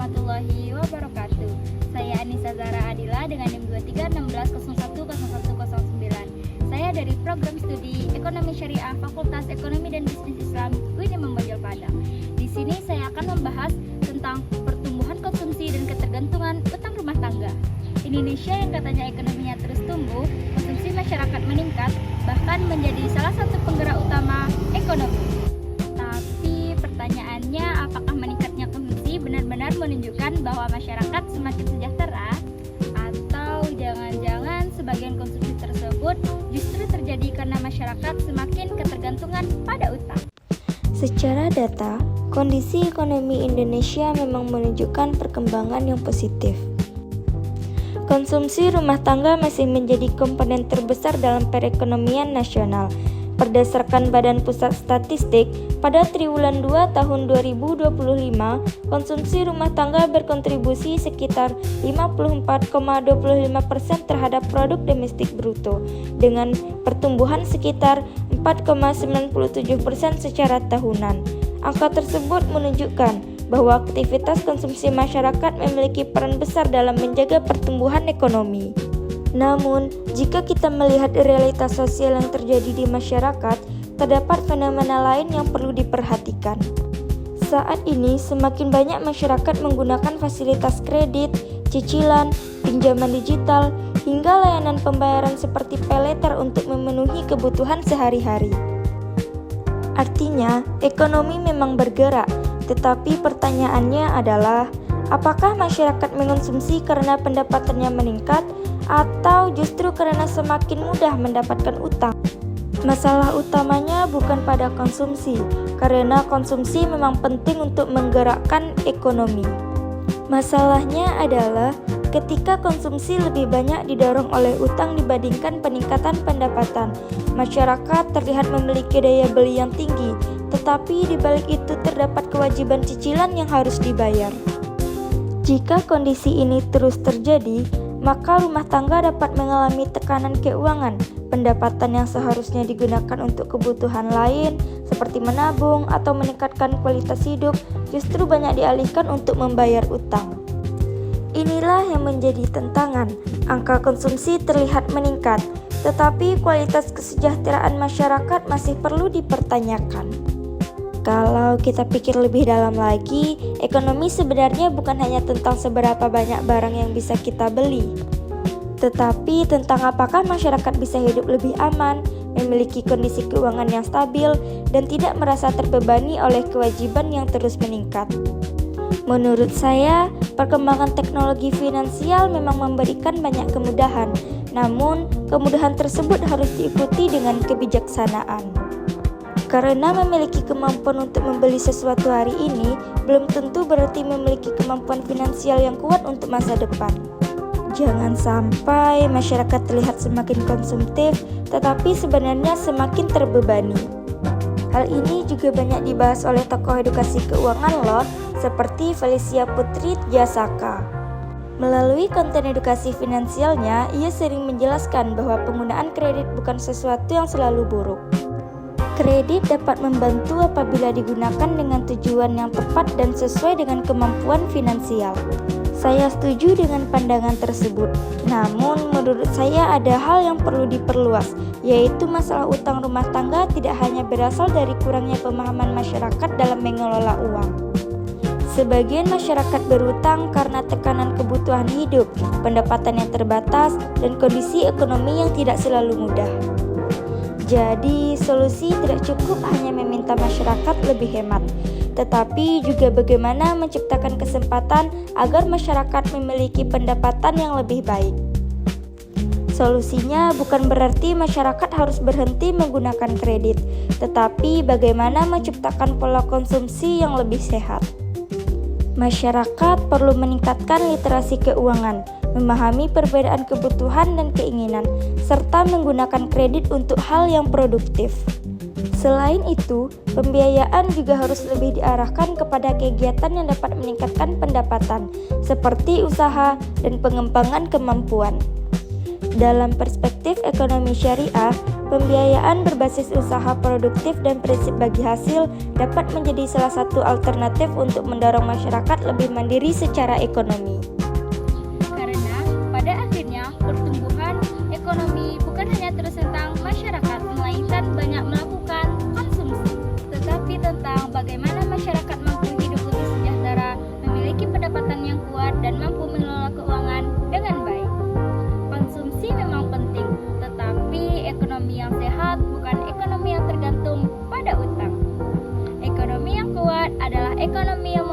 warahmatullahi wabarakatuh. Saya Anissa Zahra Adila dengan NIM 2316010109. Saya dari Program Studi Ekonomi Syariah Fakultas Ekonomi dan Bisnis Islam UIN Bojol Padang. Di sini saya akan membahas tentang pertumbuhan konsumsi dan ketergantungan utang rumah tangga. Indonesia yang katanya ekonominya terus tumbuh, konsumsi masyarakat meningkat, bahkan menjadi salah satu penggerak utama ekonomi. Tapi pertanyaannya, apakah meningkatnya konsumsi benar-benar menunjukkan bahwa masyarakat semakin sejahtera? Atau jangan-jangan sebagian konsumsi tersebut justru terjadi karena masyarakat semakin ketergantungan pada utang? Secara data, kondisi ekonomi Indonesia memang menunjukkan perkembangan yang positif. Konsumsi rumah tangga masih menjadi komponen terbesar dalam perekonomian nasional. Berdasarkan Badan Pusat Statistik, pada triwulan 2 tahun 2025, konsumsi rumah tangga berkontribusi sekitar 54,25% terhadap produk domestik bruto, dengan pertumbuhan sekitar 4,97% secara tahunan. Angka tersebut menunjukkan bahwa aktivitas konsumsi masyarakat memiliki peran besar dalam menjaga pertumbuhan ekonomi. Namun, jika kita melihat realitas sosial yang terjadi di masyarakat, terdapat fenomena lain yang perlu diperhatikan. Saat ini, semakin banyak masyarakat menggunakan fasilitas kredit, cicilan, pinjaman digital, hingga layanan pembayaran seperti paylater untuk memenuhi kebutuhan sehari-hari. Artinya, ekonomi memang bergerak, tetapi pertanyaannya adalah, apakah masyarakat mengonsumsi karena pendapatannya meningkat atau justru karena semakin mudah mendapatkan utang? Masalah utamanya bukan pada konsumsi, karena konsumsi memang penting untuk menggerakkan ekonomi. Masalahnya adalah ketika konsumsi lebih banyak didorong oleh utang dibandingkan peningkatan pendapatan, masyarakat terlihat memiliki daya beli yang tinggi, tetapi di balik itu terdapat kewajiban cicilan yang harus dibayar. Jika kondisi ini terus terjadi, maka rumah tangga dapat mengalami tekanan keuangan. Pendapatan yang seharusnya digunakan untuk kebutuhan lain, seperti menabung atau meningkatkan kualitas hidup, justru banyak dialihkan untuk membayar utang. Inilah yang menjadi tantangan. Angka konsumsi terlihat meningkat, tetapi kualitas kesejahteraan masyarakat masih perlu dipertanyakan. Kalau kita pikir lebih dalam lagi, ekonomi sebenarnya bukan hanya tentang seberapa banyak barang yang bisa kita beli, tetapi tentang apakah masyarakat bisa hidup lebih aman, memiliki kondisi keuangan yang stabil, dan tidak merasa terbebani oleh kewajiban yang terus meningkat. Menurut saya, perkembangan teknologi finansial memang memberikan banyak kemudahan, namun kemudahan tersebut harus diikuti dengan kebijaksanaan. Karena memiliki kemampuan untuk membeli sesuatu hari ini, belum tentu berarti memiliki kemampuan finansial yang kuat untuk masa depan. Jangan sampai masyarakat terlihat semakin konsumtif, tetapi sebenarnya semakin terbebani. Hal ini juga banyak dibahas oleh tokoh edukasi keuangan loh, seperti Felicia Putri Tjasaka. Melalui konten edukasi finansialnya, ia sering menjelaskan bahwa penggunaan kredit bukan sesuatu yang selalu buruk. Kredit dapat membantu apabila digunakan dengan tujuan yang tepat dan sesuai dengan kemampuan finansial. Saya setuju dengan pandangan tersebut. Namun, menurut saya ada hal yang perlu diperluas, yaitu masalah utang rumah tangga tidak hanya berasal dari kurangnya pemahaman masyarakat dalam mengelola uang. Sebagian masyarakat berutang karena tekanan kebutuhan hidup, pendapatan yang terbatas, dan kondisi ekonomi yang tidak selalu mudah. Jadi, solusi tidak cukup hanya meminta masyarakat lebih hemat, tetapi juga bagaimana menciptakan kesempatan agar masyarakat memiliki pendapatan yang lebih baik. Solusinya bukan berarti masyarakat harus berhenti menggunakan kredit, tetapi bagaimana menciptakan pola konsumsi yang lebih sehat. Masyarakat perlu meningkatkan literasi keuangan, memahami perbedaan kebutuhan dan keinginan, serta menggunakan kredit untuk hal yang produktif. Selain itu, pembiayaan juga harus lebih diarahkan kepada kegiatan yang dapat meningkatkan pendapatan, seperti usaha dan pengembangan kemampuan. Dalam perspektif ekonomi syariah, pembiayaan berbasis usaha produktif dan prinsip bagi hasil dapat menjadi salah satu alternatif untuk mendorong masyarakat lebih mandiri secara ekonomi. Karena pada akhirnya pertumbuhan ekonomi bukan hanya terus tentang masyarakat, melainkan banyak melakukan konsumsi, tetapi tentang bagaimana masyarakat mampu hidup lebih sejahtera, memiliki pendapatan yang kuat, dan mampu mengelola keuangan dengan baik. Konsumsi memang penting, tetapi ekonomi yang sehat bukan ekonomi yang tergantung pada utang. Ekonomi yang kuat adalah ekonomi yang